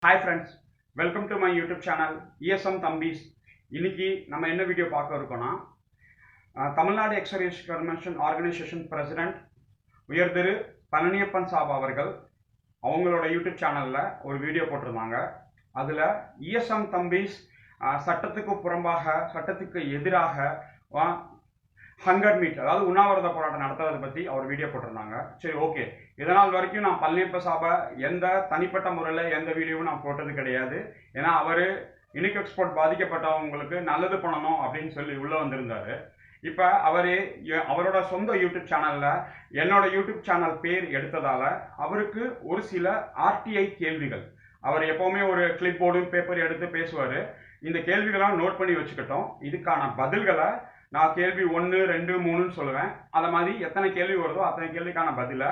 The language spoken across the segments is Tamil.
Hi friends, welcome to my YouTube channel ESM Thambis. இன்னைக்கு நம்ம என்ன வீடியோ பார்க்க இருக்கோம்னா Tamil Nadu exercise convention organisation president உயர் திரு பழனியப்பன் சாப் அவர்கள் அவங்களோட யூடியூப் சேனலில் ஒரு வீடியோ போட்டிருந்தாங்க. அதில் ESM Thambis சட்டத்துக்கு புறம்பாக சட்டத்துக்கு எதிராக ஹங்கர் மீட் அதாவது உண்ணாவிரத போராட்டம் நடத்துறதை பற்றி அவர் வீடியோ போட்டிருந்தாங்க. சரி, ஓகே. இதனால் வரைக்கும் நான் பழனியப்ப சாபை எந்த தனிப்பட்ட முறையில் எந்த வீடியோவும் நான் போட்டது கிடையாது. ஏன்னா அவர் யூனிக் எக்ஸ்போர்ட் பாதிக்கப்பட்டவங்களுக்கு நல்லது பண்ணணும் அப்படின்னு சொல்லி உள்ளே வந்திருந்தார். இப்போ அவரோட சொந்த யூடியூப் சேனலில் என்னோட யூடியூப் சேனல் பேர் எடுத்ததால் அவருக்கு ஒரு சில RTI கேள்விகள், அவர் எப்போவுமே ஒரு கிளிப் போர்டும் பேப்பர் எடுத்து பேசுவார். இந்த கேள்விகளாம் நோட் பண்ணி வச்சுக்கிட்டோம். இதுக்கான பதில்களை நான் கேள்வி 1, 2, 3ன்னு சொல்லுவேன். அதை மாதிரி எத்தனை கேள்வி வருதோ அத்தனை கேள்விக்கான பதிலை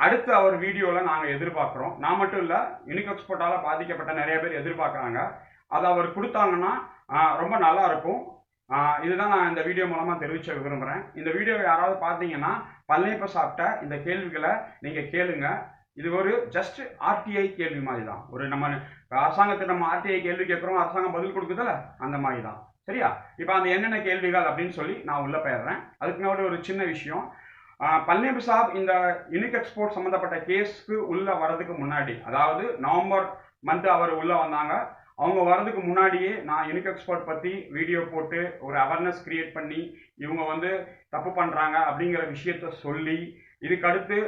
அடுத்து அவர் வீடியோவில் நாங்கள் எதிர்பார்க்குறோம். நான் மட்டும் இல்லை, யூனிக் எக்ஸ்போர்ட்டால் பாதிக்கப்பட்ட நிறைய பேர் எதிர்பார்க்குறாங்க. அதை அவர் கொடுத்தாங்கன்னா ரொம்ப நல்லா இருக்கும். இதுதான் நான் இந்த வீடியோ மூலமாக தெரிவிக்க விரும்புகிறேன். இந்த வீடியோ யாராவது பார்த்தீங்கன்னா பழனியப்ப சாப்பிட்ட இந்த கேள்விகளை நீங்கள் கேளுங்க. இது ஒரு ஜஸ்ட் RTI கேள்வி மாதிரி தான். ஒரு நம்ம அரசாங்கத்தை நம்ம RTI கேள்வி கேட்குறோம், அரசாங்கம் பதில் கொடுக்குதல்ல, அந்த மாதிரி தான். சரியா? இப்போ அந்த என்னென்ன கேள்விகள் அப்படின்னு சொல்லி நான் உள்ளே போயிடுறேன். அதுக்கு முன்னாடி ஒரு சின்ன விஷயம். பழனியப்ப சாப் இந்த யூனிக் எக்ஸ்போர்ட் சம்மந்தப்பட்ட கேஸ்க்கு உள்ளே வர்றதுக்கு முன்னாடி, அதாவது நவம்பர் மந்த் அவர் உள்ளே வந்தாங்க. அவங்க வர்றதுக்கு முன்னாடியே நான் யூனிக் எக்ஸ்போர்ட் பற்றி வீடியோ போட்டு ஒரு அவேர்னஸ் கிரியேட் பண்ணி இவங்க தப்பு பண்ணுறாங்க அப்படிங்கிற விஷயத்த சொல்லி, இதுக்கடுத்து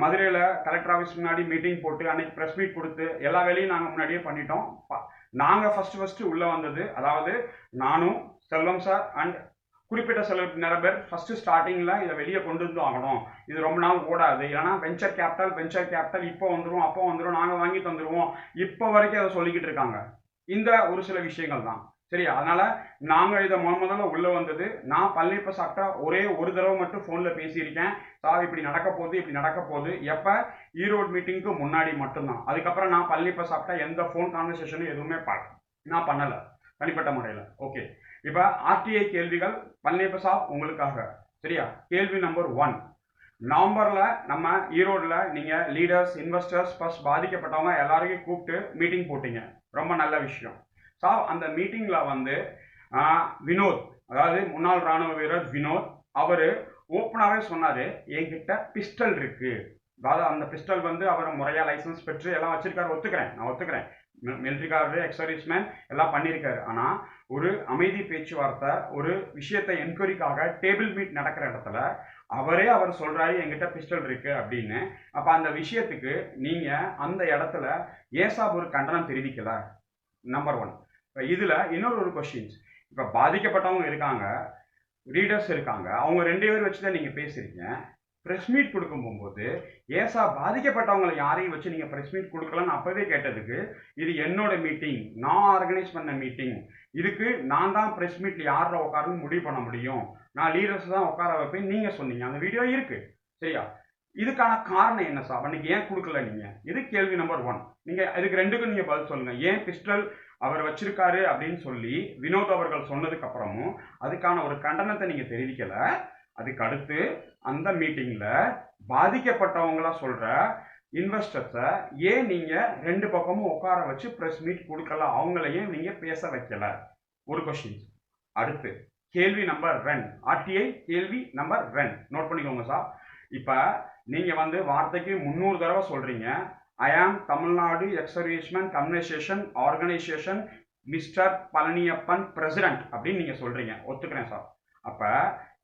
மதுரையில் கலெக்டர் ஆஃபீஸ் முன்னாடி மீட்டிங் போட்டு அன்னைக்கு ப்ரெஸ் மீட் கொடுத்து எல்லா வேலையும் நாங்கள் முன்னாடியே பண்ணிட்டோம். நாங்கள் ஃபஸ்ட்டு உள்ளே வந்தது, அதாவது நானும் செல்வம் சார் அண்ட் குறிப்பிட்ட சில நிறைய பேர் ஃபஸ்ட்டு ஸ்டார்டிங்கில் இதை வெளியே கொண்டு வந்து ஆகணும், இது ரொம்ப நாள் ஓடாது, ஏன்னா வெஞ்சர் கேபிட்டல் இப்போ வந்துடும் அப்போ வந்துடும், நாங்கள் வாங்கி தந்துடுவோம், இப்போ வரைக்கும் அதை சொல்லிக்கிட்டு இருக்காங்க. இந்த ஒரு சில விஷயங்கள் தான். சரியா? அதனால் நாங்கள் இதை முதல்ல உள்ளே வந்தது, நான் பழனியப்ப சாப்பிட்டா ஒரே ஒரு தடவை மட்டும் ஃபோனில் பேசியிருக்கேன். சார் இப்படி நடக்க போகுது எப்போ ஈரோடு மீட்டிங்க்கு முன்னாடி மட்டும்தான். அதுக்கப்புறம் நான் பழனியப்ப சாப்பிட்டா எந்த ஃபோன் கான்வர்சேஷனும் எதுவுமே நான் பண்ணலை தனிப்பட்ட முறையில். ஓகே, இப்போ RTI கேள்விகள் பழனியப்ப சாப் உங்களுக்காக. சரியா? கேள்வி நம்பர் 1. நவம்பரில் நம்ம ஈரோடில் நீங்கள் லீடர்ஸ், இன்வெஸ்டர்ஸ் ப்ளஸ் பாதிக்கப்பட்டவங்க எல்லாரையும் கூப்பிட்டு மீட்டிங் போட்டீங்க. ரொம்ப நல்ல விஷயம். சார் அந்த மீட்டிங்கில் வினோத், அதாவது முன்னாள் இராணுவ வீரர் வினோத், அவர் ஓப்பனாகவே சொன்னார், என்கிட்ட பிஸ்டல் இருக்குது. அதாவது அந்த பிஸ்டல் அவர் முறையாக லைசன்ஸ் பெற்று எல்லாம் வச்சிருக்காரு. நான் ஒத்துக்கிறேன். மிலிட்ரி கார்டு, எக்ஸர்வீஸ்மேன் எல்லாம் பண்ணியிருக்காரு. ஆனால் ஒரு அமைதி பேச்சுவார்த்தை, ஒரு விஷயத்தை என்கொயரிக்காக டேபிள் மீட் நடக்கிற இடத்துல அவர் சொல்கிறாரு என்கிட்ட பிஸ்டல் இருக்குது அப்படின்னு. அப்போ அந்த விஷயத்துக்கு நீங்கள் அந்த இடத்துல ஏசாப் ஒரு கண்டனம் தெரிவிக்கல. நம்பர் 1. இப்போ இதில் இன்னொரு கொஸ்டின்ஸ், இப்போ பாதிக்கப்பட்டவங்க இருக்காங்க, ரீடர்ஸ் இருக்காங்க, அவங்க 2 பேர் வச்சு தான் நீங்கள் பேசுகிறீங்க. ப்ரெஸ் மீட் கொடுக்கும் போகும்போது ஏசா பாதிக்கப்பட்டவங்களை யாரையும் வச்சு நீங்கள் ப்ரெஸ் மீட் கொடுக்கலன்னு அப்போவே கேட்டதுக்கு, இது என்னோட மீட்டிங், நான் ஆர்கனைஸ் பண்ண மீட்டிங், இதுக்கு நான் தான் ப்ரெஸ் மீட்டில் யாரில் உட்காருன்னு முடிவு பண்ண முடியும், நான் லீடர்ஸ் தான் உட்கார வைப்பேன் நீங்கள் சொன்னீங்க. அந்த வீடியோ இருக்குது. சரியா? இதுக்கான காரணம் என்ன சார்? அன்னைக்கு ஏன் கொடுக்கல நீங்கள்? இது கேள்வி நம்பர் 1. நீங்கள் இதுக்கு 2க்கும் நீங்கள் பதில் சொல்லுங்கள். ஏன் பிஸ்டல் அவர் வச்சிருக்காரு அப்படின்னு சொல்லி வினோத் அவர்கள் சொன்னதுக்கு அப்புறமும் அதுக்கான ஒரு கண்டனத்தை நீங்கள் தெரிவிக்கலை. அதுக்கு அடுத்து அந்த மீட்டிங்கில் பாதிக்கப்பட்டவங்களா சொல்கிற இன்வெஸ்டர்ஸை ஏன் நீங்கள் 2 பக்கமும் உட்கார வச்சு ப்ரெஸ் மீட் கொடுக்கல, அவங்களையும் நீங்கள் பேச வைக்கல? ஒரு கொஸ்டின். அடுத்து கேள்வி நம்பர் 2, RTI கேள்வி நம்பர் 2. நோட் பண்ணிக்கோங்க சார். இப்போ நீங்கள் வார்த்தைக்கு 300 தடவை சொல்கிறீங்க, I am Tamil Nadu ex-serviceman convention organisation mister Palaniappan president அப்படின்னு நீங்கள் சொல்கிறீங்க. ஒத்துக்கிறேன் சார். அப்போ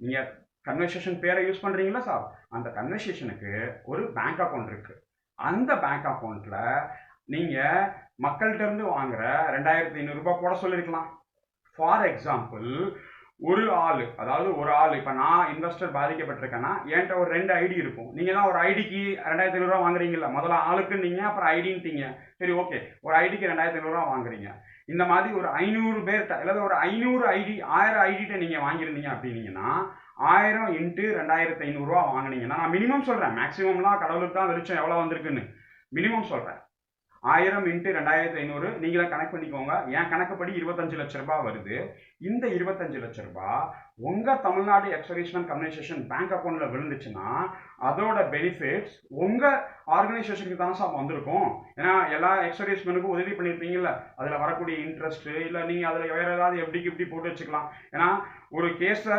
நீங்கள் கன்வென்ஷன் பேரை யூஸ் பண்ணுறீங்களா சார்? அந்த கன்வென்ஷனுக்கு ஒரு பேங்க் அக்கௌண்ட் இருக்குது. அந்த பேங்க் அக்கௌண்ட்டில் நீங்கள் மக்கள்கிட்ட இருந்து வாங்குற 2500 ரூபாய் போட சொல்லியிருக்கலாம். ஃபார் எக்ஸாம்பிள், ஒரு ஆள், இப்போ நான் இன்வெஸ்டர் பாதிக்கப்பட்டிருக்கேன்னா என்கிட்ட ஒரு 2 ஐடி இருக்கும். நீங்கள் தான் ஒரு ஐடிக்கு 2500 ரூபா வாங்குறீங்களா? முதல்ல ஆளுக்கு நீங்கள், அப்புறம் ஐடின்ட்டீங்க. சரி, ஓகே, ஒரு ஐடிக்கு 2500 ரூபா வாங்குறீங்க. இந்த மாதிரி ஒரு 500 பேர்கிட்ட, இல்லை ஒரு 500 ஐடி, 1000 ஐடிட்ட நீங்கள் வாங்கியிருந்தீங்க அப்படின்னீங்கன்னா 1000 × 2500 ரூபா வாங்கினீங்கன்னா, நான் மினிமம் சொல்கிறேன், மேக்ஸிமம்லாம் கடவுளுக்கு தான் வெளிச்சம் எவ்வளோ வந்திருக்குன்னு மினிமம் சொல்கிறேன். 1000 × 2500 நீங்களே கணக்கு பண்ணிக்கோங்க. என் கணக்குப்படி 25 லட்ச ரூபாய் வருது. இந்த 25 லட்ச ரூபாய் உங்க தமிழ்நாடு எக்ஸ்-சர்வீஸ்மேன் கம்யூனிகேஷன் பேங்க் அக்கௌண்ட்ல விழுந்துச்சுன்னா அதோட பெனிஃபிட்ஸ் உங்க ஆர்கனைசேஷனுக்கு தானே சார் வந்திருக்கும். ஏன்னா எல்லா எக்ஸ்-சர்வீஸ்மேனுக்கும் உதவி பண்ணியிருப்பீங்கல்ல, அதில் வரக்கூடிய இன்ட்ரெஸ்ட் இல்லை நீங்கள் அதில் வேற ஏதாவது எப்படிக்கு இப்படி போட்டு வச்சுக்கலாம். ஏன்னா ஒரு கேஸை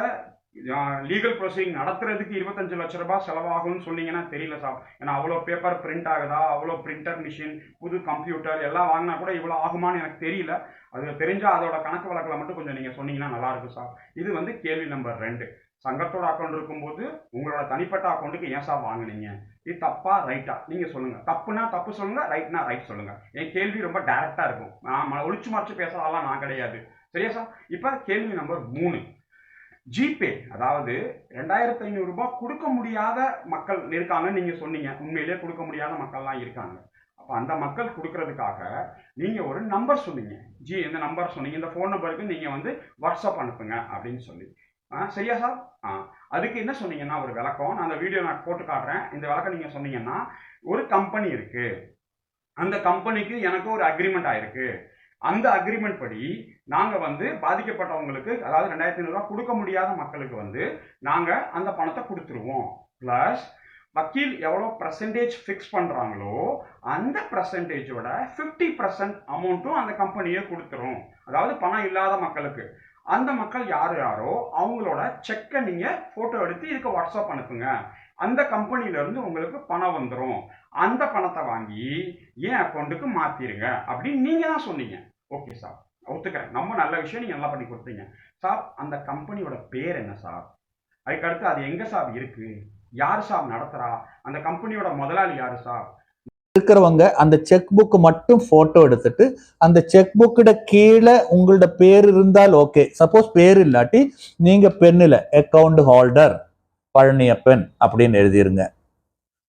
லீகல் ப்ரொசீடிங் நடத்துறதுக்கு 25 லட்ச ரூபாய் செலவாகும்னு சொன்னீங்கன்னா தெரியல சார். ஏன்னா அவ்வளோ பேப்பர் பிரிண்ட் ஆகுதா, அவ்வளோ பிரிண்டர் மிஷின், புது கம்ப்யூட்டர் எல்லாம் வாங்கினா கூட இவ்வளோ ஆகுமான்னு எனக்கு தெரியல. அது தெரிஞ்சால் அதோட கணக்கு வழக்கில் மட்டும் கொஞ்சம் நீங்கள் சொன்னீங்கன்னா நல்லா இருக்கும் சார். இது வந்து கேள்வி நம்பர் 2. சங்கத்தோட அக்கௌண்ட் இருக்கும்போது உங்களோட தனிப்பட்ட அக்கௌண்ட்டுக்கு ஏன் சார் வாங்கினீங்க? இது தப்பா ரைட்டா நீங்கள் சொல்லுங்க. தப்புனா தப்பு சொல்லுங்க, ரைட்னா ரைட் சொல்லுங்க. என் கேள்வி ரொம்ப டைரக்டா இருக்கும். நான் ஒளிச்சு மறைச்சு பேசுறதெல்லாம் நான் கிடையாது. சரியா சார்? இப்போ கேள்வி நம்பர் 3. ஜிபே, அதாவது 2500 ரூபாய் கொடுக்க முடியாத மக்கள் இருக்காங்கன்னு நீங்க சொன்னீங்க. உண்மையிலேயே கொடுக்க முடியாத மக்கள்லாம் இருக்காங்க. அப்ப அந்த மக்கள் கொடுக்கறதுக்காக நீங்க ஒரு நம்பர் சொன்னீங்க. இந்த நம்பர் சொன்னீங்க, இந்த ஃபோன் நம்பருக்கு நீங்க வந்து வாட்ஸ்அப் அனுப்புங்க அப்படின்னு சொல்லி. சரியா சார்? அதுக்கு என்ன சொன்னீங்கன்னா ஒரு விளக்கம், நான் அந்த வீடியோ நான் போட்டு காட்டுறேன். இந்த விளக்கம் நீங்க சொன்னீங்கன்னா, ஒரு கம்பெனி இருக்கு, அந்த கம்பெனிக்கு எனக்கு ஒரு அக்ரிமெண்ட் ஆயிருக்கு. அந்த அக்ரிமெண்ட் படி நாங்க வந்து பாதிக்கப்பட்டவங்களுக்கு, அதாவது 2500 ரூபாய் கொடுக்க முடியாத மக்களுக்கு வந்து நாங்க அந்த பணத்தை கொடுத்துருவோம். பிளஸ் வக்கீல் எவ்வளோ பர்சன்டேஜ் ஃபிக்ஸ் பண்றாங்களோ அந்த பர்சன்டேஜோட 50% அமௌண்ட்டும் அந்த கம்பெனியே கொடுத்துரும். அதாவது பணம் இல்லாத மக்களுக்கு. அந்த மக்கள் யாரோ அவங்களோட செக்கை நீங்க போட்டோ எடுத்து இதுக்கு வாட்ஸ்அப் அனுப்புங்க. அந்த கம்பெனில இருந்து உங்களுக்கு பணம் வந்துடும். அந்த பணத்தை வாங்கி என் அக்கௌண்ட்டுக்கு மாத்திருங்க அப்படின்னு நீங்க தான் சொன்னீங்க. ஓகே சார், ஒத்துக்கிறேன். ரொம்ப நல்ல விஷயம், நீங்க நல்லா பண்ணி கொடுத்தீங்க சார். அந்த கம்பெனியோட பேர் என்ன சார்? அதுக்கடுத்து அது எங்க சார் இருக்கு? யாரு சார் நடத்துறா? அந்த கம்பெனியோட முதலாளி யாரு சார்? இருக்கிறவங்க அந்த செக் புக் மட்டும் போட்டோ எடுத்துட்டு அந்த செக் புக்கிட கீழே உங்களோட பேர் இருந்தால் ஓகே. சப்போஸ் பேர் இல்லாட்டி நீங்க பெண்ணில் அக்கவுண்ட் ஹோல்டர் பழனியப்பன் அப்படின்னு எழுதிருங்க.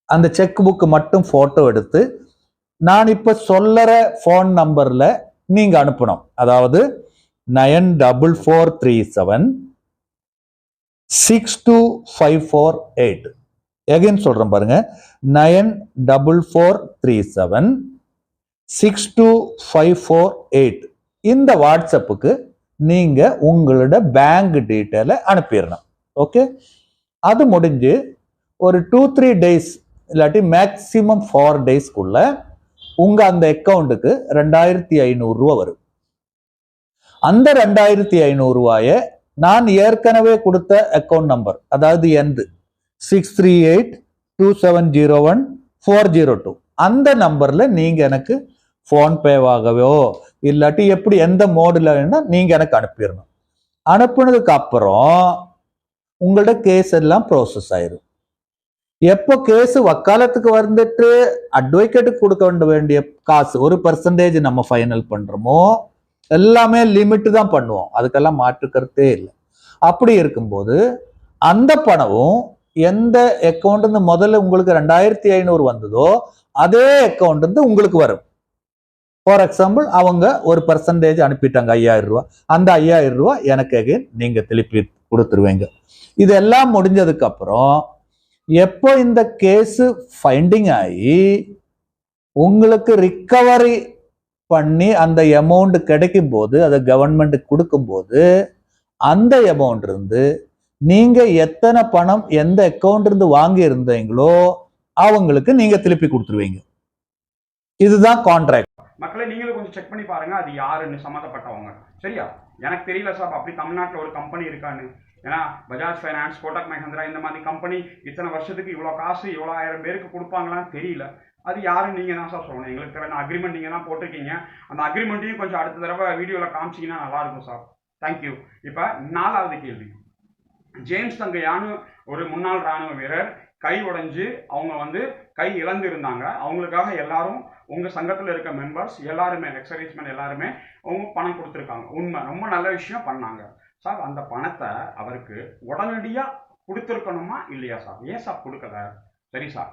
அந்த செக் புக் மட்டும் போட்டோ எடுத்து நான் இப்ப சொல்லற போன் நம்பர்ல நீங்க அனுப்பணும். அதாவது 9447 62548. எகைன் சொல்றேன் பாருங்க, 9447 62548. இந்த வாட்ஸ்அப்புக்கு நீங்க உங்களோட பேங்க் டீட்டெயிலை அனுப்பிடணும். ஓகே, அது முடிஞ்சு ஒரு 2-3 டேஸ் இல்லாட்டி மேக்சிமம் 4 டேஸ்க்குள்ள உங்க அந்த அக்கௌண்ட்டுக்கு 2500 ரூபாய் வரும். அந்த 2500 ரூபாயை நான் ஏற்கனவே கொடுத்த அக்கௌண்ட் நம்பர், அதாவது எந்த 6382701 அந்த நம்பர்ல நீங்க எனக்கு போன்பேவாகவோ இல்லாட்டி எப்படி எந்த மோடுல வேணா நீங்க எனக்கு அனுப்பிடணும். அனுப்புனதுக்கு அப்புறம் உங்களோட கேஸ் எல்லாம் ப்ரோசஸ் ஆயிரும். எப்போ கேஸ் வக்காலத்துக்கு வந்துட்டு அட்வொகேட்டுக்கு கொடுக்க வேண்டிய காசு 1% நம்ம ஃபைனல் பண்றோமோ, எல்லாமே லிமிட் தான் பண்ணுவோம். அதுக்கெல்லாம் மாற்று கருத்தே இல்லை. அப்படி இருக்கும்போது அந்த பணமும் எந்த அக்கௌண்ட் இருந்து முதல்ல உங்களுக்கு 2500 வந்ததோ அதே அக்கௌண்ட் இருந்து உங்களுக்கு வரும். ஃபார் எக்ஸாம்பிள் அவங்க 1% அனுப்பிட்டாங்க 5000 ரூபாய். அந்த 5000 ரூபாய் எனக்கு அகைன் நீங்க திருப்பி கொடுத்துருவீங்க. இதெல்லாம் முடிஞ்சதுக்கு அப்புறம் எப்போ இந்த கேஸ் ஃபைண்டிங் ஆகி உங்களுக்கு ரிக்கவரி பண்ணி அந்த அமௌண்ட் கிடைக்கும் போது, அதை கவர்மெண்ட் கொடுக்கும் போது, அந்த அமௌண்ட் இருந்து நீங்க எத்தனை பணம் எந்த அக்கௌண்ட் இருந்து வாங்கி இருந்தீங்களோ அவங்களுக்கு நீங்க திருப்பி கொடுத்துருவீங்க. இதுதான் கான்ட்ராக்ட். மக்களை நீங்களும் கொஞ்சம் செக் பண்ணி பாருங்க, அது யாருன்னு சம்மந்தப்பட்டவங்க. சரியா? எனக்கு தெரியல சார் அப்படி தமிழ்நாட்டில் ஒரு கம்பெனி இருக்கான்னு. ஏன்னா பஜாஜ் ஃபைனான்ஸ், கோட்டக் மஹிந்திரா இந்த மாதிரி கம்பெனி இத்தனை வருஷத்துக்கு இவ்வளோ காசு இவ்வளோ 1000 பேருக்கு கொடுப்பாங்களான்னு தெரியல. அது யாரும் நீங்கள் தான் சார் சொல்லணும். எங்களுக்கு தேவையான அக்ரிமெண்ட் நீங்கள் தான் போட்டிருக்கீங்க. அந்த அக்ரிமெண்ட்டையும் கொஞ்சம் அடுத்த தடவை வீடியோவில் காமிச்சிங்கன்னா நல்லாயிருக்கும் சார். தேங்க்யூ. இப்போ 4வது கேள்வி. ஜேம்ஸ் தங்கையான்னு ஒரு முன்னாள் இராணுவ வீரர் கை உடைஞ்சு அவங்க வந்து கை இழந்து இருந்தாங்க. அவங்களுக்காக எல்லாரும் உங்கள் சங்கத்தில் இருக்க மெம்பர்ஸ் எல்லாருமே, எக்ஸ்-சர்வீஸ்மேன் எல்லாருமே அவங்க பணம் கொடுத்துருக்காங்க. உண்மை, ரொம்ப நல்ல விஷயம் பண்ணாங்க சார். அந்த பணத்தை அவருக்கு உடனடியாக கொடுத்துருக்கணுமா இல்லையா சார்? ஏன் சார் கொடுக்கல? சரி சார்,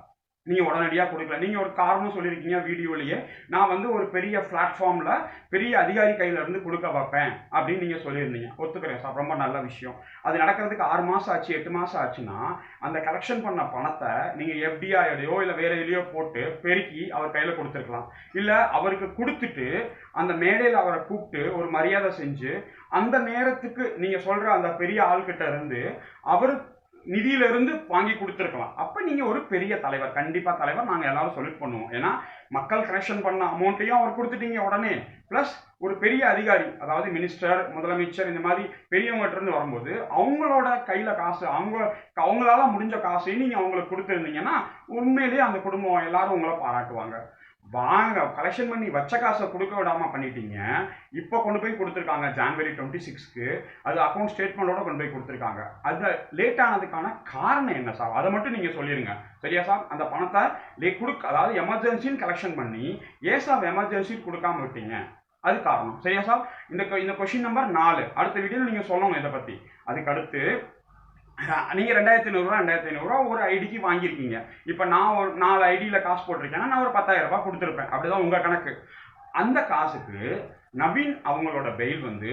நீங்கள் உடனடியாக கொடுக்கல. நீங்கள் ஒரு காரணம் சொல்லியிருக்கீங்க வீடியோலேயே, நான் வந்து ஒரு பெரிய பிளாட்ஃபார்மில் பெரிய அதிகாரி கையில் இருந்து கொடுக்க வைப்பேன் அப்படின்னு நீங்கள் சொல்லியிருந்தீங்க. ஒத்துக்கிறேன் சார், ரொம்ப நல்ல விஷயம். அது நடக்கிறதுக்கு 6 மாதம் ஆச்சு, 8 மாதம் ஆச்சுன்னா அந்த கலெக்ஷன் பண்ண பணத்தை நீங்கள் எஃப்டிஐலையோ இல்லை வேற எதுலையோ போட்டு பெருக்கி அவர் கையில் கொடுத்துருக்கலாம். இல்லை அவருக்கு கொடுத்துட்டு அந்த மேடையில் அவரை கூப்பிட்டு ஒரு மரியாதை செஞ்சு அந்த நேரத்துக்கு நீங்கள் சொல்கிற அந்த பெரிய ஆள்கிட்ட இருந்து அவர் நிதியிலிருந்து வாங்கி கொடுத்துருக்கலாம். அப்போ நீங்கள் ஒரு பெரிய தலைவர், கண்டிப்பாக தலைவர், நாங்கள் எல்லாரும் சொல்லிட் பண்ணுவோம். ஏன்னா மக்கள் கலெக்ஷன் பண்ண அமௌண்ட்டையும் அவர் கொடுத்துட்டீங்க உடனே, ப்ளஸ் ஒரு பெரிய அதிகாரி, அதாவது மினிஸ்டர், முதலமைச்சர், இந்த மாதிரி பெரியவங்ககிட்ட இருந்து வரும்போது அவங்களோட கையில் காசு, அவங்களால முடிஞ்ச காசையும் நீங்கள் அவங்களுக்கு கொடுத்துருந்தீங்கன்னா உண்மையிலேயே அந்த குடும்பம் எல்லாரும் உங்களை பாராட்டுவாங்க. வாங்க கலெக்ஷன் பண்ணி வச்ச காசை கொடுக்க விடாமல் பண்ணிட்டீங்க. இப்போ கொண்டு போய் கொடுத்துருக்காங்க ஜான்வரி 26க்கு, அது அக்கௌண்ட் ஸ்டேட்மெண்ட்டோட கொண்டு போய் கொடுத்துருக்காங்க. அது லேட் ஆனதுக்கான காரணம் என்ன சார், அதை மட்டும் நீங்கள் சொல்லிடுங்க. சரியா சார்? அந்த பணத்தை அதாவது எமர்ஜென்சின்னு கலெக்ஷன் பண்ணி ஏன் சார் எமர்ஜென்சி கொடுக்காம விட்டீங்க, அது காரணம். சரியா சார்? இந்த கொஸ்டின் நம்பர் 4 அடுத்த வீடியோவில் நீங்கள் சொல்லணும் இதை பற்றி. அதுக்கு அடுத்து நீங்கள் 2500 ஒரு ஐடிக்கு வாங்கியிருக்கீங்க. இப்போ நான் ஒரு 4 ஐடியில் காசு போட்டிருக்கேன்னா நான் ஒரு 10,000 ரூபாய் கொடுத்துருப்பேன். அப்படிதான் உங்கள் கணக்கு. அந்த காசுக்கு நவீன் அவங்களோட பெயில் வந்து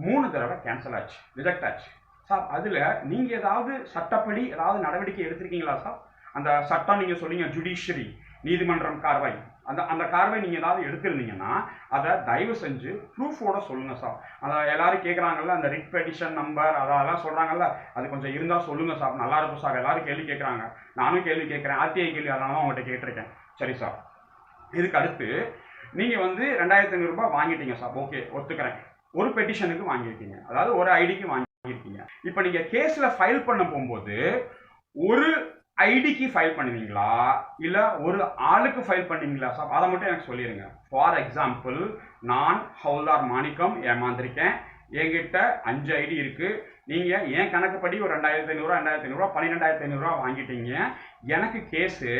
3 தடவை கேன்சல் ஆச்சு, ரிஜெக்ட் ஆச்சு சார். அதில் நீங்கள் ஏதாவது சட்டப்படி ஏதாவது நடவடிக்கை எடுத்திருக்கீங்களா சார்? அந்த சட்டம் நீங்கள் சொல்லிங்க ஜுடிஷியரி, நீதிமன்றம் கார்வாய், அந்த கார்வை நீங்கள் ஏதாவது எடுத்திருந்தீங்கன்னா அதை தயவு செஞ்சு ப்ரூஃபோட சொல்லுங்கள் சார். அதை எல்லாரும் கேட்குறாங்கல்ல, அந்த ரிட் பெட்டிஷன் நம்பர் அதெல்லாம் சொல்கிறாங்கல்ல, அது கொஞ்சம் இருந்தால் சொல்லுங்கள் சார், நல்லா இருக்கும் சார். எல்லாரும் கேள்வி கேட்குறாங்க, நானும் கேள்வி கேட்குறேன், ஆர்டிஐ கேள்வி, அதனால தான் அவங்கள்ட்ட கேட்டிருக்கேன். சரி சார், இதுக்கு அடுத்து நீங்கள் வந்து 2500 ரூபாய் வாங்கிட்டீங்க சார், ஓகே ஒத்துக்கிறேன். ஒரு பெட்டிஷனுக்கு வாங்கியிருக்கீங்க, அதாவது ஒரு ஐடிக்கு வாங்கியிருக்கீங்க. இப்போ நீங்கள் கேஸில் ஃபைல் பண்ண போகும்போது ஒரு ஐடிக்கு ஃபைல் பண்ணுவீங்களா இல்லை ஒரு ஆளுக்கு ஃபைல் பண்ணுவீங்களா சார்? அதை மட்டும் எனக்கு சொல்லிடுங்க. ஃபார் எக்ஸாம்பிள், நான் ஹவுல்தார் மாணிக்கம் ஏமாந்திருக்கேன், என்கிட்ட 5 ஐடி இருக்குது. நீங்கள் என் கணக்குப்படி ஒரு 2500 12,500 வாங்கிட்டீங்க. எனக்கு கேஸு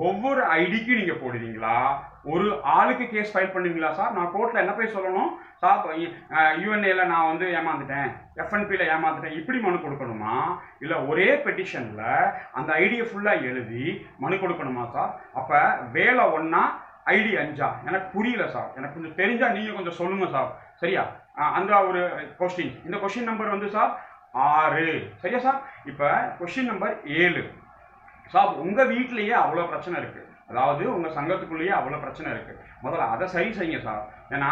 ஒவ்வொரு ஐடிக்கும் நீங்கள் போடுவீங்களா, ஒரு ஆளுக்கு கேஸ் ஃபைல் பண்ணுவீங்களா சார்? நான் கோர்ட்டில் என்ன போய் சொல்லணும் சார், யூஎன்ஏல நான் வந்து ஏமாந்துட்டேன், எஃப்என்பியில் ஏமாந்துட்டேன், இப்படி மனு கொடுக்கணுமா? இல்லை ஒரே பெட்டிஷனில் அந்த ஐடியை ஃபுல்லாக எழுதி மனு கொடுக்கணுமா சார்? அப்போ வேலை ஒன்றா ஐடி 5ஆ? எனக்கு புரியல சார், எனக்கு கொஞ்சம் தெரிஞ்சால் நீங்கள் கொஞ்சம் சொல்லுங்கள் சார். சரியா? அந்த ஒரு கொஸ்டின். இந்த கொஸ்டின் நம்பர் வந்து சார் 6. சரியா சார்? இப்போ கொஸ்டின் நம்பர் 7 சார், உங்கள் வீட்லேயே அவ்வளோ பிரச்சனை இருக்குது, அதாவது உங்கள் சங்கத்துக்குள்ளேயே அவ்வளோ பிரச்சனை இருக்குது. முதல்ல அதை சரி செய்யுங்க சார். ஏன்னா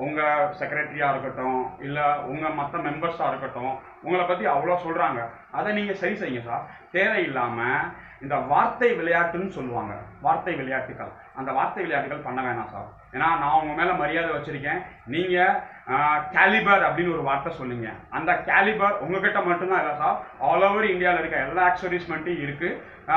உங்கள் செக்ரட்டரியாக இருக்கட்டும், இல்லை உங்கள் மற்ற மெம்பர்ஸாக இருக்கட்டும், உங்களை பற்றி அவ்வளோ சொல்கிறாங்க, அதை நீங்கள் சரி செய்யுங்க சார். தேவையில்லாமல் இந்த வார்த்தை விளையாட்டுன்னு சொல்லுவாங்க, வார்த்தை விளையாட்டுகள், அந்த வார்த்தை விளையாட்டுகள் பண்ண வேணாம் சார். ஏன்னா நான் உங்கள் மேலே மரியாதை வச்சுருக்கேன். நீங்கள் கேலிபர் அப்படின்னு ஒரு வார்த்தை சொல்லுங்க. அந்த கேலிபர் உங்ககிட்ட மட்டும்தான் இல்லை சார், ஆல் ஓவர் இந்தியாவில் இருக்க எல்லா एक्सेसरीजमेंट இருக்குது.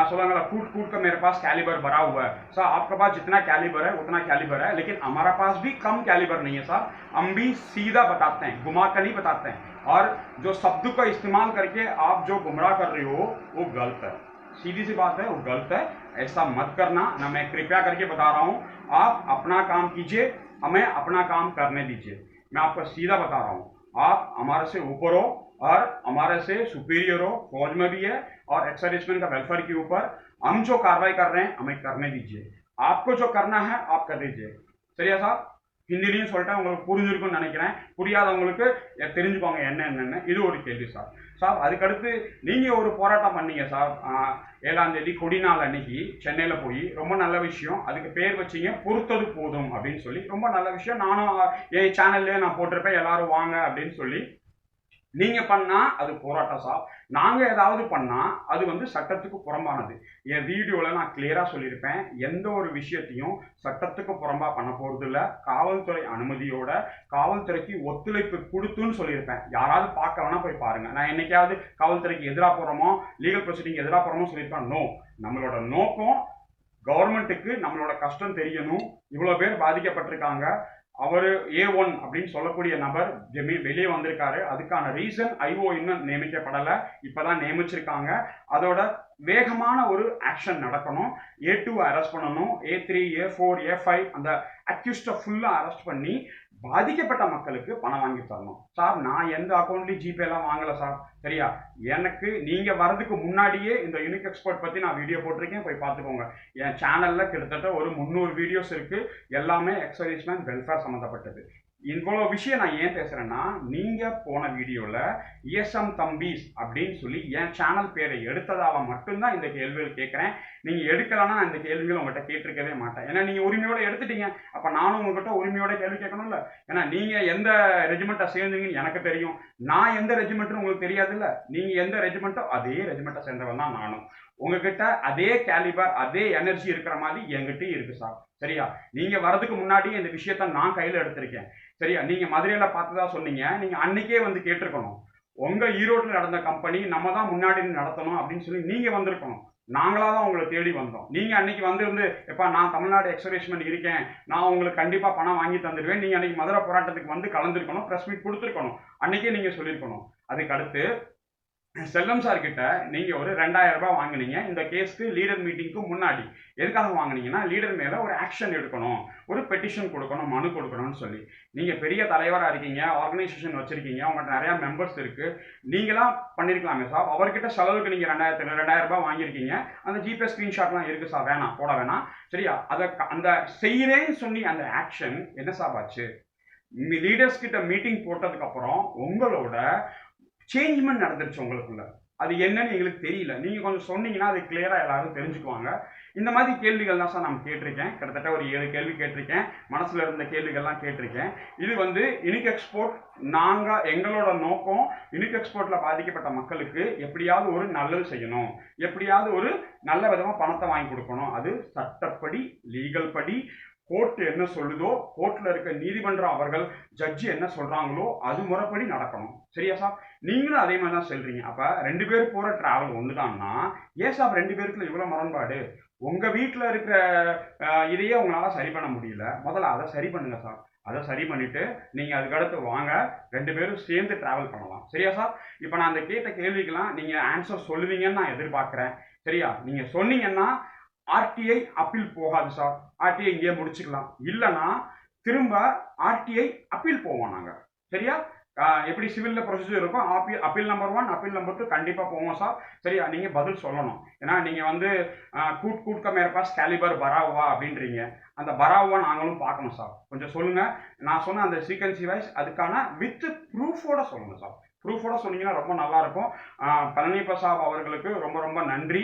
சொல்லுவாங்களா, कूट कूट कर मेरे पास कैलिबर भरा हुआ है सर, आपके पास जितना कैलिबर है उतना कैलिबर है, लेकिन हमारा पास भी कम कैलिबर नहीं है सर. हम भी सीधा बताते हैं, घुमा कर नहीं बताते हैं. और जो शब्द का इस्तेमाल करके आप जो गुमराह कर रहे हो वो गलत है, सीधी सी बात है, वो गलत है. ऐसा मत करना ना, मैं कृपया करके बता रहा हूँ. आप अपना काम कीजिए, हमें अपना काम करने दीजिए. मैं आपको सीधा बता रहा हूँ, आप हमारे से ऊपर हो और हमारे से सुपीरियर हो, फौज में भी है और एक्स-सर्विसमैन का वेलफेयर के ऊपर हम जो कार्रवाई कर रहे हैं हमें करने दीजिए. आपको जो करना है आप कर दीजिए. சரியா சார்? ஹிந்திலையும் சொல்லிட்டேன், உங்களுக்கு புரிஞ்சிருக்கும்னு நினைக்கிறேன். புரியாதவங்களுக்கு தெரிஞ்சுக்கோங்க என்னென்னு. இது ஒரு கேள்வி சார். சார் அதுக்கடுத்து நீங்கள் ஒரு போராட்டம் பண்ணீங்க சார், 7ஆம் தேதி கொடி நாள் அன்னைக்கு சென்னையில் போய். ரொம்ப நல்ல விஷயம். அதுக்கு பேர் வச்சிங்க பொறுத்தது போதும் அப்படின்னு சொல்லி, ரொம்ப நல்ல விஷயம். நானும் என் சேனல்லே நான் போட்டிருப்பேன், எல்லாரும் வாங்க அப்படின்னு சொல்லி. நீங்கள் பண்ணால் அது போராட்டம் சார், நாங்கள் ஏதாவது பண்ணால் அது வந்து சட்டத்துக்கு புறம்பானது. என் வீடியோவில் நான் கிளியராக சொல்லியிருப்பேன், எந்த ஒரு விஷயத்தையும் சட்டத்துக்கு புறம்பாக பண்ண போகிறது இல்லை. காவல்துறை அனுமதியோட காவல்துறைக்கு ஒத்துழைப்பு கொடுத்துன்னு சொல்லியிருப்பேன். யாராவது பார்க்க வேணால் போய் பாருங்கள். நான் என்னைக்காவது காவல்துறைக்கு எதிராக போகிறோமோ, லீகல் ப்ரொசீடிங் எதிராக போகிறோமோ சொல்லியிருப்பேன்? நோ. நம்மளோட நோக்கம் கவர்மெண்ட்டுக்கு நம்மளோட கஷ்டம் தெரியணும். இவ்வளோ பேர் பாதிக்கப்பட்டிருக்காங்க. அவர் A1 அப்படின்னு சொல்லக்கூடிய நபர் வெளியே வந்திருக்காரு. அதுக்கான ரீசன் ஐஓ இன்னும் நியமிக்கப்படலை, இப்போதான் நியமிச்சிருக்காங்க. அதோட வேகமான ஒரு ஆக்ஷன் நடக்கணும். A2 அரெஸ்ட் பண்ணணும், A3 A4 A5 அந்த அக்யூஸ்டை ஃபுல்லாக அரெஸ்ட் பண்ணி பாதிக்கப்பட்ட மக்களுக்கு பணம் வாங்கி தரணும். சார் நான் எந்த அக்கௌண்ட்லையும் ஜிபேலாம் வாங்கலை சார், சரியா? எனக்கு நீங்கள் வரதுக்கு முன்னாடியே இந்த யூனிக் எக்ஸ்போர்ட் பற்றி நான் வீடியோ போட்டிருக்கேன், போய் பார்த்துக்கோங்க. என் சேனலில் கிட்டத்தட்ட ஒரு 300 வீடியோஸ் இருக்குது, எல்லாமே எக்ஸர்வீஸ்மேன் வெல்ஃபேர் சம்மந்தப்பட்டது. இவ்வளோ விஷயம் நான் ஏன் பேசுகிறேன்னா, நீங்கள் போன வீடியோவில் ESM தம்பீஸ் அப்படின்னு சொல்லி என் சேனல் பேரை எடுத்ததால் மட்டும்தான் இந்த கேள்விகள் கேட்குறேன். நீங்கள் எடுக்கலன்னா நான் இந்த கேள்விகள் உங்கள்கிட்ட கேட்டிருக்கவே மாட்டேன். ஏன்னா நீங்கள் உரிமையோடு எடுத்துட்டீங்க, அப்போ நானும் உங்கள்கிட்ட உரிமையோட கேள்வி கேட்கணும்ல. ஏன்னா நீங்கள் எந்த ரெஜிமெண்ட்டை சேர்ந்தீங்கன்னு எனக்கு தெரியும், நான் எந்த ரெஜிமெண்ட்டுன்னு உங்களுக்கு தெரியாதுல்ல. நீங்கள் எந்த ரெஜிமெண்ட்டோ அதே ரெஜிமெண்ட்டை சேர்ந்தவன் தான் நானும். உங்ககிட்ட அதே கேலிபர் அதே எனர்ஜி இருக்கிற மாதிரி என்கிட்டயும் இருக்கு சார், சரியா? நீங்க வரதுக்கு முன்னாடி இந்த விஷயத்த நான் கையில எடுத்திருக்கேன், சரியா? நீங்க மதுரையில பார்த்ததா சொன்னீங்க, நீங்க அன்னைக்கே வந்து கேட்டிருக்கணும். உங்க ஈரோட்டில் நடந்த கம்பெனி நம்ம தான் முன்னாடி நடத்தணும் அப்படின்னு சொல்லி நீங்க வந்திருக்கணும். நாங்களா தான் உங்களை தேடி வந்தோம். நீங்க அன்னைக்கு வந்து எப்பா நான் தமிழ்நாடு எக்ஸர்வீஸ்மேன் இருக்கேன், நான் உங்களுக்கு கண்டிப்பா பணம் வாங்கி தந்துடுவேன், நீங்க அன்னைக்கு மதுரை போராட்டத்துக்கு வந்து கலந்துருக்கணும், பிரஸ் மீட் கொடுத்துருக்கணும், அன்னைக்கே நீங்க சொல்லியிருக்கணும். அதுக்கு அடுத்து செல்லம் சார் கிட்ட நீங்க ஒரு 2000 ரூபாய் வாங்கினீங்க இந்த கேஸ்க்கு லீடர் மீட்டிங்க்கு முன்னாடி. எதுக்காக வாங்கினீங்கன்னா, லீடர் மேல ஒரு ஆக்ஷன் எடுக்கணும், ஒரு பெட்டிஷன் கொடுக்கணும், மனு கொடுக்கணும்னு சொல்லி. நீங்க பெரிய தலைவரா இருக்கீங்க, ஆர்கனைசேஷன் வச்சிருக்கீங்க, உங்கள்கிட்ட நிறைய மெம்பர்ஸ் இருக்கு, நீங்களாம் பண்ணிருக்கலாமே சார். அவர்கிட்ட செலவுக்கு நீங்க 2000 ரூபாய் வாங்கியிருக்கீங்க, அந்த ஜிபே ஸ்கிரீன்ஷாட்லாம் இருக்கு சார், வேணாம் போட வேணாம், சரியா? அந்த செய்யறேன்னு சொல்லி அந்த ஆக்ஷன் என்ன சார் ஆச்சு? லீடர்ஸ் கிட்ட மீட்டிங் போட்டதுக்கு அப்புறம் உங்களோட சேஞ்ச்மெண்ட் நடந்துருச்சு உங்களுக்குள்ள. அது என்னன்னு எங்களுக்கு தெரியல. நீங்க கொஞ்சம் சொன்னீங்கன்னா அது கிளியரா எல்லாரும் தெரிஞ்சுக்குவாங்க. இந்த மாதிரி கேள்விகள் தான் சார் நான் கேட்டிருக்கேன். கிட்டத்தட்ட ஒரு 7 கேள்வி கேட்டிருக்கேன், மனசுல இருந்த கேள்விகள்லாம் கேட்டிருக்கேன். இது வந்து யூனிக் எக்ஸ்போர்ட், எங்களோட நோக்கம் யூனிக் எக்ஸ்போர்ட்ல பாதிக்கப்பட்ட மக்களுக்கு எப்படியாவது ஒரு நல்லது செய்யணும், எப்படியாவது ஒரு நல்ல விதமா பணத்தை வாங்கி கொடுக்கணும். அது சட்டப்படி, லீகல் படி, கோர்ட் என்ன சொல்லுதோ, கோர்ட்ல இருக்க நீதிமன்றம் அவர்கள் ஜட்ஜி என்ன சொல்றாங்களோ அது முறைப்படி நடக்கணும், சரியா சார்? நீங்களும் அதே மாதிரி தான் சொல்றீங்க. அப்ப 2 பேர் போற டிராவல் ஒண்ணுதான்னா ஏன் சார் 2 பேருக்குள்ள இவ்வளவு முரண்பாடு? உங்க வீட்டுல இருக்கிற இதையே உங்களால சரி பண்ண முடியல, முதல்ல அதை சரி பண்ணுங்க சார். அதை சரி பண்ணிட்டு நீங்க அதுக்கடுத்து வாங்க, 2 பேரும் சேர்ந்து டிராவல் பண்ணலாம், சரியா சார்? இப்ப நான் அந்த கேட்ட கேள்விக்கெல்லாம் நீங்க ஆன்சர் சொல்லுவீங்கன்னு நான் எதிர்பார்க்கிறேன், சரியா? நீங்க சொன்னீங்கன்னா ஆர்டிஐ அப்பீல் போகாது சார், ஆர்டிஐ இங்கேயே முடிச்சுக்கலாம். இல்லைன்னா திரும்ப ஆர்டிஐ அப்பீல் போவோம் நாங்கள், சரியா? எப்படி சிவில்ல ப்ரொசீஜர் இருக்கும், அப்பீல் நம்பர் 1, அப்பீல் நம்பர் 2 கண்டிப்பாக போவோம் சார், சரியா? நீங்கள் பதில் சொல்லணும். ஏன்னா நீங்கள் வந்து கூட் க மேரே பாஸ் கேலிபர் பராவா அப்படின்றீங்க, அந்த பராவா நாங்களும் பார்க்கணும் சார். கொஞ்சம் சொல்லுங்க. நான் சொன்ன அந்த சீக்வன்சி வைஸ் அதுக்கான வித் ப்ரூஃபோட சொல்லுங்க சார். ப்ரூஃபோட சொன்னீங்கன்னா ரொம்ப நல்லா இருக்கும். பழனி பிரசாத் அவர்களுக்கு ரொம்ப ரொம்ப நன்றி.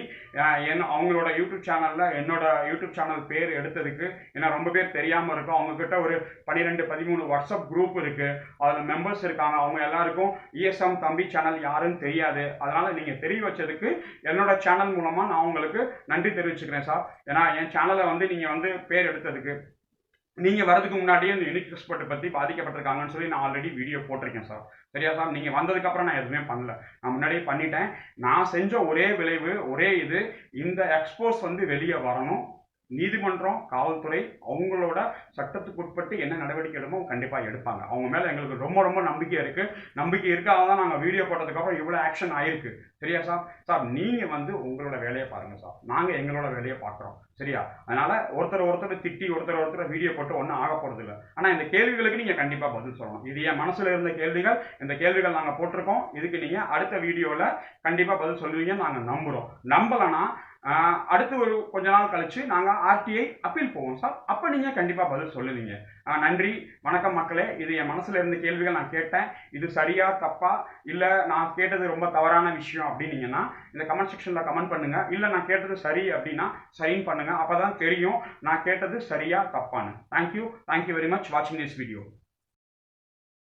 அவங்களோட யூடியூப் சேனல்ல என்னோட யூடியூப் சேனல் பேர் எடுத்ததுக்கு. ஏன்னா ரொம்ப பேர் தெரியாம இருக்கும். அவங்க கிட்ட ஒரு 12-13 வாட்ஸ்அப் குரூப் இருக்கு, அதுல மெம்பர்ஸ் இருக்காங்க. அவங்க எல்லாருக்கும் ESM தம்பி சேனல் யாருன்னு தெரியாது. அதனால நீங்க தெரிய வச்சதுக்கு என்னோட சேனல் மூலமா நான் உங்களுக்கு நன்றி தெரிவிச்சுக்கிறேன் சார். ஏன்னா என் சேனலை வந்து நீங்க வந்து பேர் எடுத்ததுக்கு, நீங்க வரதுக்கு முன்னாடியே இந்த யூனிக் எக்ஸ்போர்ட் பத்தி பாதிக்கப்பட்டிருக்காங்கன்னு சொல்லி நான் ஆல்ரெடி வீடியோ போட்டிருக்கேன் சார், சரியா சார்? நீங்க வந்ததுக்கு அப்புறம் நான் எதுவுமே பண்ணல, நான் முன்னாடியே பண்ணிட்டேன். நான் செஞ்ச ஒரே விளைவு, ஒரே இது, இந்த எக்ஸ்போஸ் வந்து வெளியே வரணும். நீதிமன்றம், காவல்துறை அவங்களோட சட்டத்துக்கு உட்பட்டு என்ன நடவடிக்கை எடுமோ கண்டிப்பாக எடுப்பாங்க. அவங்க மேலே எங்களுக்கு ரொம்ப ரொம்ப நம்பிக்கை இருக்காக தான் நாங்கள் வீடியோ போட்டதுக்கப்புறம் இவ்வளோ ஆக்ஷன் ஆயிருக்கு, சரியா சார்? சார் நீங்கள் வந்து உங்களோட வேலையை பாருங்கள் சார், நாங்கள் எங்களோட வேலையை பார்க்குறோம், சரியா? அதனால ஒருத்தர் திட்டி ஒருத்தர் வீடியோ போட்டு ஒன்றும் ஆக போகிறது இல்லை. ஆனால் இந்த கேள்விகளுக்கு நீங்கள் கண்டிப்பாக பதில் சொல்லணும். இது என் மனசில் இருந்த கேள்விகள், இந்த கேள்விகள் நாங்கள் போட்டிருக்கோம். இதுக்கு நீங்கள் அடுத்த வீடியோவில் கண்டிப்பாக பதில் சொல்லுவீங்கன்னு நாங்கள் நம்புகிறோம். நம்பலைன்னா அடுத்து ஒரு கொஞ்ச நாள் கழிச்சு நாங்கள் ஆர்டிஐ அப்பீல் போவோம் சார், அப்போ நீங்கள் கண்டிப்பாக பதில் சொல்லுவீங்க. நன்றி, வணக்கம் மக்களே. இது என் மனசில் இருந்த கேள்விகள் நான் கேட்டேன். இது சரியா தப்பா, இல்லை நான் கேட்டது ரொம்ப தவறான விஷயம் அப்படின்னீங்கன்னா இந்த கமெண்ட் செக்ஷனில் கமெண்ட் பண்ணுங்க. இல்லை நான் கேட்டது சரி அப்படின்னா சைன் பண்ணுங்க, அப்போ தான் தெரியும் நான் கேட்டது சரியா தப்பான்னு. தேங்க்யூ வெரி மச் வாட்சிங் திஸ் வீடியோ.